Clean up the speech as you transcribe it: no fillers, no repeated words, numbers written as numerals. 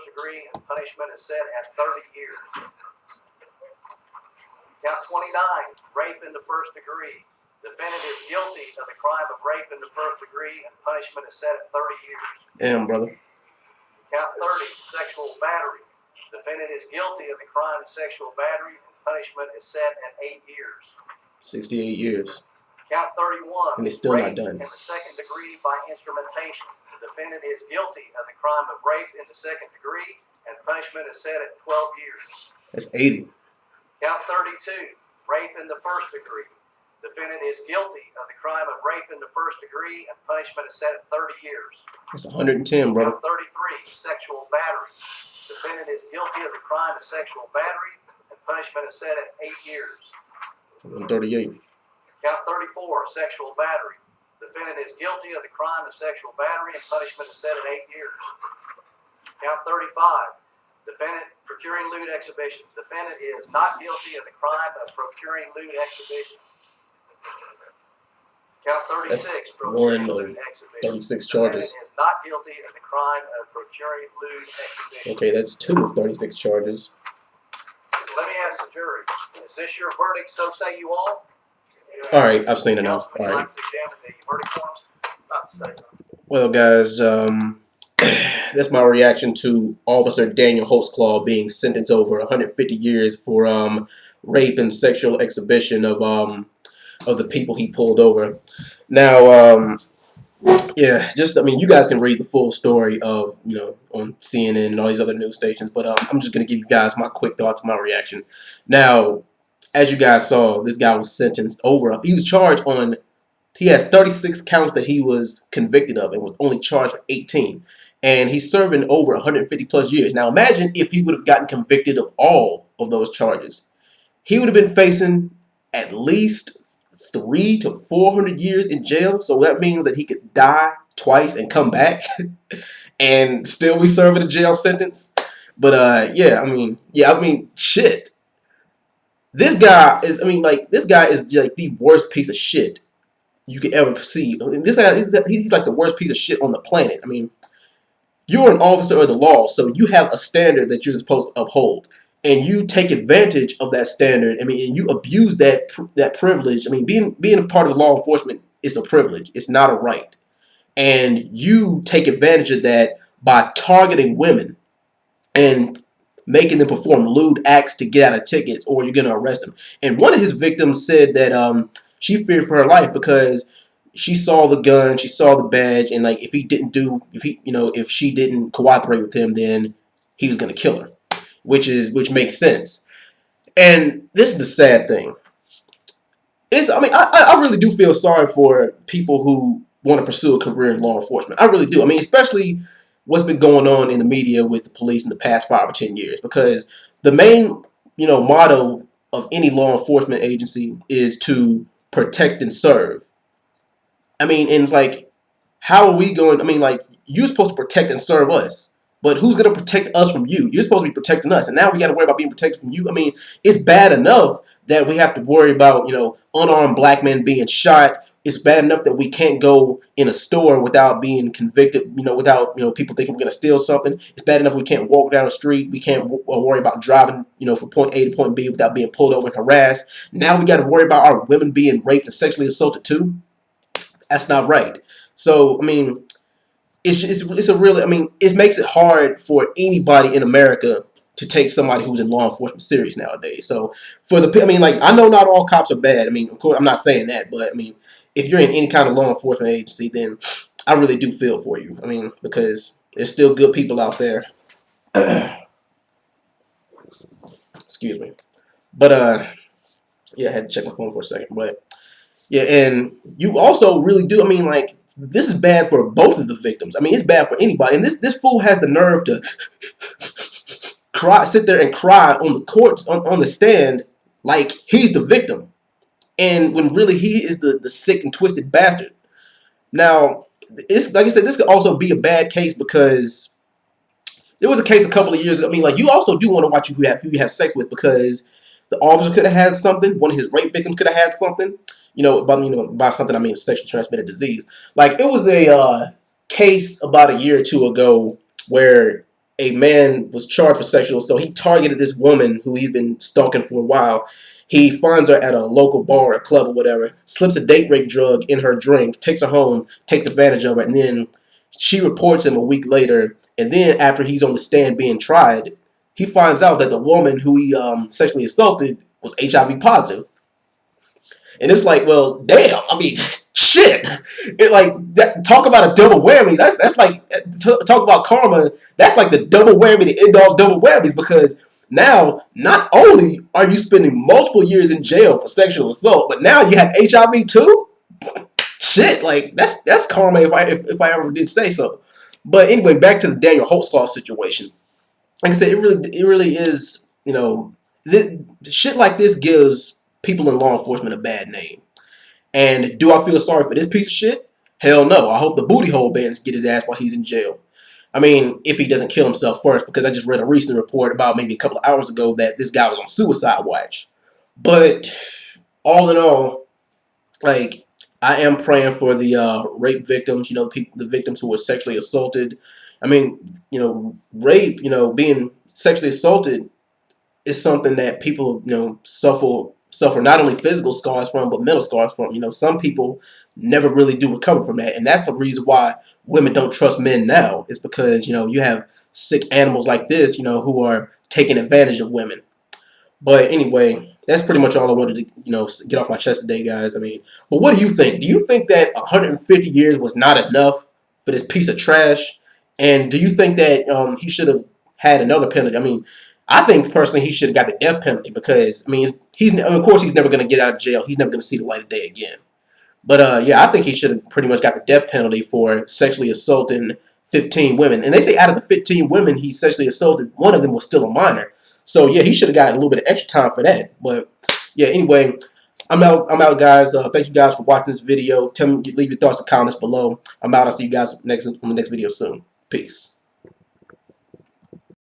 first degree, and punishment is set at 30 years. Count 29, rape in the first degree. Defendant is guilty of the crime of rape in the first degree, and punishment is set at 30 years. Damn, brother. Count 30, sexual battery. Defendant is guilty of the crime of sexual battery, and punishment is set at 8 years. 68 years. Count 31, and it's still rape not done. in the second degree by instrumentation. The defendant is guilty of the crime of rape in the second degree, and punishment is set at 12 years. That's 80. Count 32, rape in the first degree. Defendant is guilty of the crime of rape in the first degree, and punishment is set at 30 years. That's 110, brother. Count 33, sexual battery. Defendant is guilty of the crime of sexual battery, and punishment is set at 8 years. 138. Count 34, sexual battery. Defendant is guilty of the crime of sexual battery, and punishment is set at 8 years. Count 35, defendant procuring lewd exhibition. Defendant is not guilty of the crime of procuring lewd exhibition. Count 36, procuring lewd exhibition. 36 charges. Defendant is not guilty of the crime of procuring lewd exhibition. Okay, that's 2 of 36 charges. Let me ask the jury, is this your verdict, so say you all? All right, I've seen enough. Would All you right. like to examine the verdict forms? Not to say no. Well, guys, that's my reaction to Officer Daniel Holtzclaw being sentenced over 150 years for rape and sexual exhibition of the people he pulled over. Now, yeah, I mean, you guys can read the full story of, on CNN and all these other news stations, but I'm just gonna give you guys my quick thoughts, my reaction. Now, as you guys saw, this guy was sentenced over. He was charged on. He has 36 counts that he was convicted of and was only charged for 18. And he's serving over 150 plus years. Now imagine if he would have gotten convicted of all of those charges. He would have been facing at least 300 to 400 years in jail. So that means that he could die twice and come back and still be serving a jail sentence. But yeah, I mean, shit. This guy is like the worst piece of shit you could ever see. This guy, he's like the worst piece of shit on the planet. I mean, you're an officer of the law, so you have a standard that you're supposed to uphold, and you take advantage of that standard. I mean, and you abuse that privilege. I mean, being a part of law enforcement is a privilege. It's not a right, and you take advantage of that by targeting women and making them perform lewd acts to get out of tickets, or you're gonna arrest them. And one of his victims said that she feared for her life because she saw the gun, she saw the badge, and like if she didn't cooperate with him, then he was gonna kill her, which makes sense. And this is the sad thing. I really do feel sorry for people who want to pursue a career in law enforcement. I really do. I mean, especially what's been going on in the media with the police in the past 5 or 10 years, because the main motto of any law enforcement agency is to protect and serve. I mean, and it's like, how are we going? I mean, like, you're supposed to protect and serve us, but who's going to protect us from you? You're supposed to be protecting us, and now we got to worry about being protected from you. I mean, it's bad enough that we have to worry about unarmed black men being shot. It's bad enough that we can't go in a store without being convicted, without people thinking we're going to steal something. It's bad enough we can't walk down the street. We can't worry about driving, from point A to point B without being pulled over and harassed. Now we got to worry about our women being raped and sexually assaulted too. That's not right. So I mean, it makes it hard for anybody in America to take somebody who's in law enforcement serious nowadays. So I know not all cops are bad. I mean, of course, I'm not saying that, but I mean, if you're in any kind of law enforcement agency, then I really do feel for you. I mean, because there's still good people out there. Excuse me. But yeah, I had to check my phone for a second. But yeah, and you also really do. I mean, like, this is bad for both of the victims. I mean, it's bad for anybody. And this fool has the nerve to sit there and cry on the court, on the stand, like he's the victim. And when really he is the sick and twisted bastard. Now, it's like I said, this could also be a bad case because there was a case a couple of years ago. I mean, like, you also do want to watch who you have sex with, because the officer could have had something. One of his rape victims could have had something. By something I mean sexually transmitted disease. Like, it was a case about a year or two ago where a man was charged for sexual assault. He targeted this woman who he's been stalking for a while. He finds her at a local bar or club or whatever, slips a date rape drug in her drink, takes her home, takes advantage of her, and then she reports him a week later. And then after he's on the stand being tried, he finds out that the woman who he sexually assaulted was HIV positive. And it's like, well, damn. I mean, shit. It like that, talk about a double whammy. That's like talk about karma. That's like the double whammy, the end all double whammies, because now not only are you spending multiple years in jail for sexual assault, but now you have HIV too. Shit, like that's karma if I ever did say so. But anyway, back to the Daniel Holtzclaw situation. Like I said, it really is, shit like this gives people in law enforcement a bad name. And do I feel sorry for this piece of shit? Hell no. I hope the booty hole bands get his ass while he's in jail. I mean, if he doesn't kill himself first, because I just read a recent report about maybe a couple of hours ago that this guy was on suicide watch. But all in all, like, I am praying for the rape victims, the victims who were sexually assaulted. I mean, rape, being sexually assaulted is something that people, suffer not only physical scars from, but mental scars from. Some people never really do recover from that, and that's the reason why women don't trust men now. Is because you have sick animals like this, who are taking advantage of women. But anyway, that's pretty much all I wanted to, get off my chest today, guys. I mean, but what do you think? Do you think that 150 years was not enough for this piece of trash? And do you think that he should have had another penalty? I mean, I think personally he should have got the death penalty because, I mean, of course he's never going to get out of jail. He's never going to see the light of day again. But yeah, I think he should have pretty much got the death penalty for sexually assaulting 15 women. And they say out of the 15 women he sexually assaulted, one of them was still a minor. So yeah, he should have got a little bit of extra time for that. But yeah, anyway, I'm out, guys. Thank you guys for watching this video. Leave your thoughts and comments below. I'm out. I'll see you guys on the next video soon. Peace.